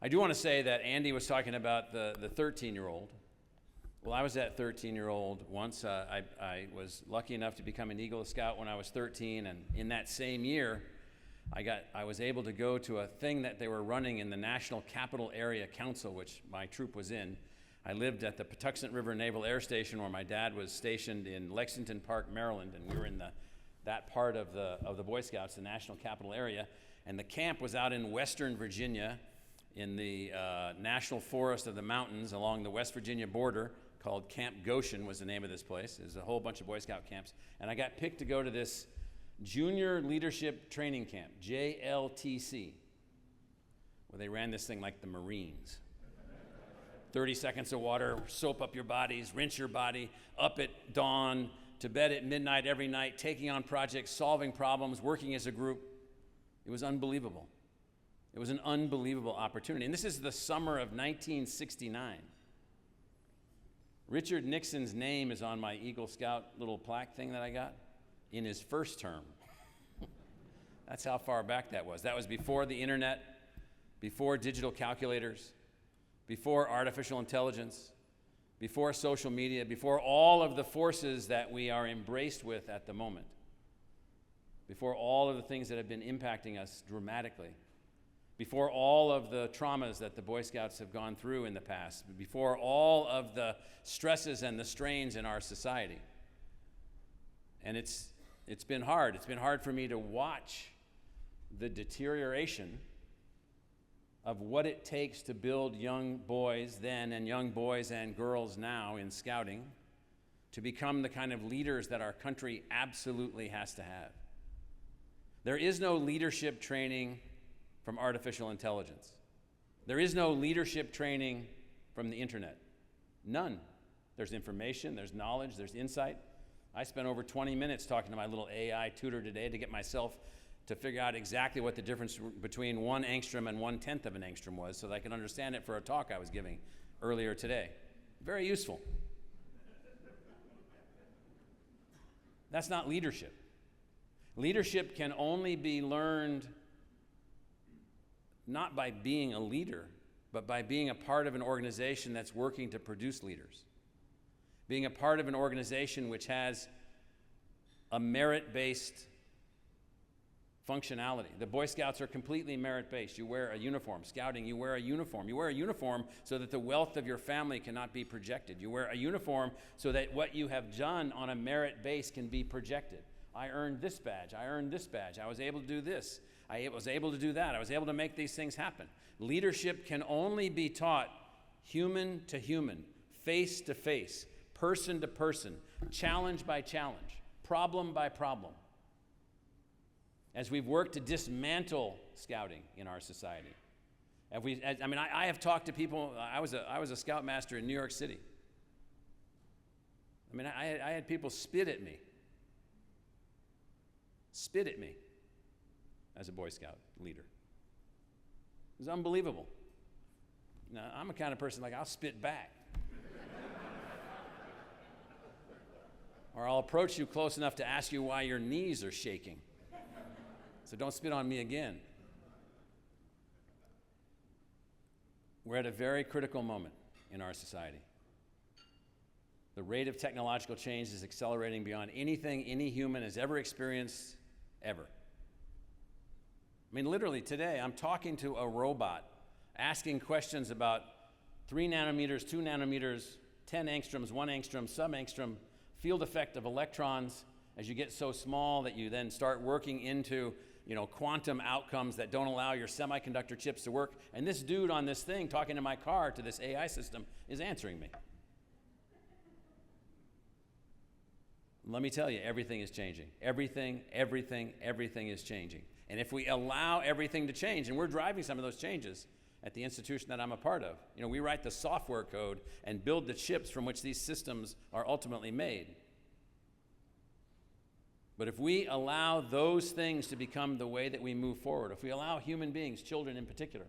I do want to say that Andy was talking about the 13-year-old. Well, I was that 13-year-old once. I was lucky enough to become an Eagle Scout when I was 13, and in that same year, I was able to go to a thing that they were running in the National Capital Area Council, which my troop was in. I lived at the Patuxent River Naval Air Station, where my dad was stationed in Lexington Park, Maryland, and we were in that part of the Boy Scouts, the National Capital Area, and the camp was out in Western Virginia, in the National Forest of the Mountains along the West Virginia border, called Camp Goshen was the name of this place. There's a whole bunch of Boy Scout camps, and I got picked to go to this Junior Leadership Training Camp, JLTC, where they ran this thing like the Marines. 30 seconds of water, soap up your bodies, rinse your body, up at dawn, to bed at midnight every night, taking on projects, solving problems, working as a group. It was unbelievable. It was an unbelievable opportunity. And this is the summer of 1969. Richard Nixon's name is on my Eagle Scout little plaque thing that I got in his first term. That's how far back that was. That was before the internet, before digital calculators, before artificial intelligence, before social media, before all of the forces that we are embraced with at the moment, before all of the things that have been impacting us dramatically, before all of the traumas that the Boy Scouts have gone through in the past, before all of the stresses and the strains in our society. And it's been hard. It's been hard for me to watch the deterioration of what it takes to build young boys then and young boys and girls now in scouting to become the kind of leaders that our country absolutely has to have. There is no leadership training from artificial intelligence. There is no leadership training from the internet. None. There's information, there's knowledge, there's insight. I spent over 20 minutes talking to my little AI tutor today to get myself to figure out exactly what the difference between 1 angstrom and 1/10 of an angstrom was so that I could understand it for a talk I was giving earlier today. Very useful. That's not leadership. Leadership can only be learned not by being a leader, but by being a part of an organization that's working to produce leaders. Being a part of an organization which has a merit-based functionality. The Boy Scouts are completely merit-based. You wear a uniform. Scouting, you wear a uniform. You wear a uniform so that the wealth of your family cannot be projected. You wear a uniform so that what you have done on a merit base can be projected. I earned this badge. I earned this badge. I was able to do this. I was able to do that. I was able to make these things happen. Leadership can only be taught human to human, face to face, person to person, challenge by challenge, problem by problem. As we've worked to dismantle scouting in our society. I have talked to people. I was a scoutmaster in New York City. I had people spit at me as a Boy Scout leader. It was unbelievable. Now, I'm the kind of person I'll spit back. Or I'll approach you close enough to ask you why your knees are shaking. So don't spit on me again. We're at a very critical moment in our society. The rate of technological change is accelerating beyond anything any human has ever experienced, ever. Literally today, I'm talking to a robot, asking questions about 3 nanometers, 2 nanometers, 10 angstroms, 1 angstrom, sub-angstrom, field effect of electrons as you get so small that you then start working into quantum outcomes that don't allow your semiconductor chips to work. And this dude on this thing talking to my car, to this AI system, is answering me. Let me tell you, everything is changing. Everything is changing. And if we allow everything to change, and we're driving some of those changes at the institution that I'm a part of, we write the software code and build the chips from which these systems are ultimately made. But if we allow those things to become the way that we move forward, if we allow human beings, children in particular,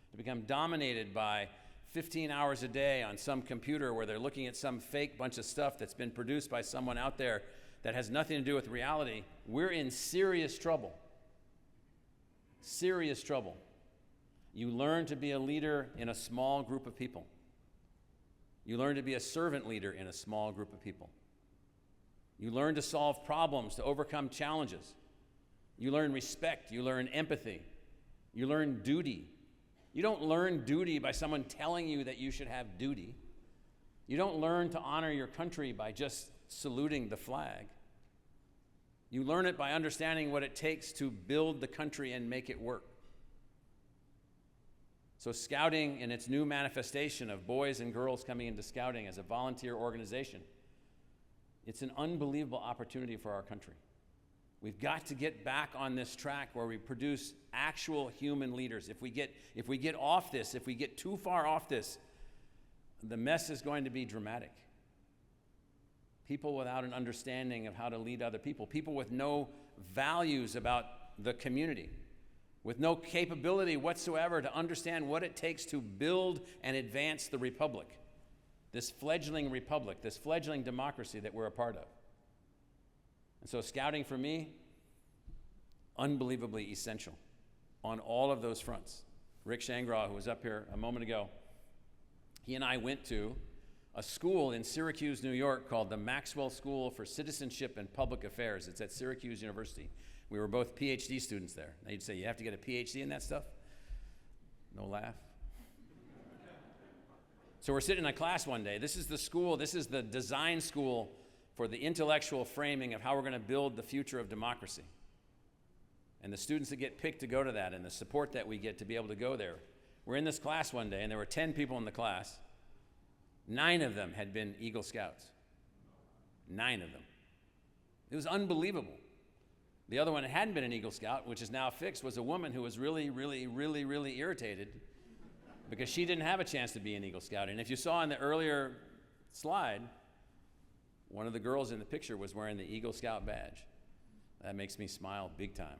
to become dominated by 15 hours a day on some computer where they're looking at some fake bunch of stuff that's been produced by someone out there that has nothing to do with reality, we're in serious trouble. Serious trouble. You learn to be a leader in a small group of people. You learn to be a servant leader in a small group of people. You learn to solve problems, to overcome challenges. You learn respect. You learn empathy. You learn duty. You don't learn duty by someone telling you that you should have duty. You don't learn to honor your country by just saluting the flag. You learn it by understanding what it takes to build the country and make it work. So Scouting, in its new manifestation of boys and girls coming into Scouting as a volunteer organization, it's an unbelievable opportunity for our country. We've got to get back on this track where we produce actual human leaders. If we get off this, if we get too far off this, the mess is going to be dramatic. People without an understanding of how to lead other people, people with no values about the community, with no capability whatsoever to understand what it takes to build and advance the republic, this fledgling democracy that we're a part of. And so Scouting for me, unbelievably essential on all of those fronts. Rick Shangraw, who was up here a moment ago, he and I went to a school in Syracuse, New York called the Maxwell School for Citizenship and Public Affairs. It's at Syracuse University. We were both PhD students there. Now you'd say, you have to get a PhD in that stuff? No laugh. So we're sitting in a class one day. This is the school, this is the design school for the intellectual framing of how we're going to build the future of democracy. And the students that get picked to go to that and the support that we get to be able to go there. We're in this class one day, and there were 10 people in the class. 9 of them had been Eagle Scouts. 9 of them. It was unbelievable. The other one that hadn't been an Eagle Scout, which is now fixed, was a woman who was really irritated because she didn't have a chance to be an Eagle Scout. And if you saw in the earlier slide, one of the girls in the picture was wearing the Eagle Scout badge. That makes me smile big time.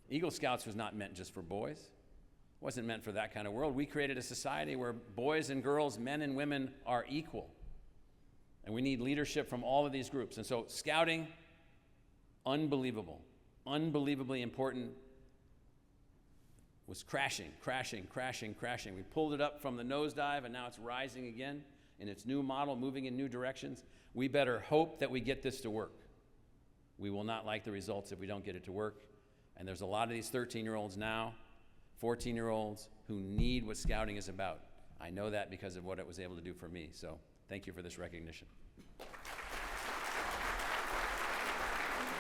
Eagle Scouts was not meant just for boys. It wasn't meant for that kind of world. We created a society where boys and girls, men and women are equal. And we need leadership from all of these groups. And so Scouting, unbelievable, unbelievably important, was crashing. We pulled it up from the nosedive, and now it's rising again in its new model, moving in new directions. We better hope that we get this to work. We will not like the results if we don't get it to work. And there's a lot of these 13-year-olds now, 14-year-olds, who need what Scouting is about. I know that because of what it was able to do for me. So thank you for this recognition.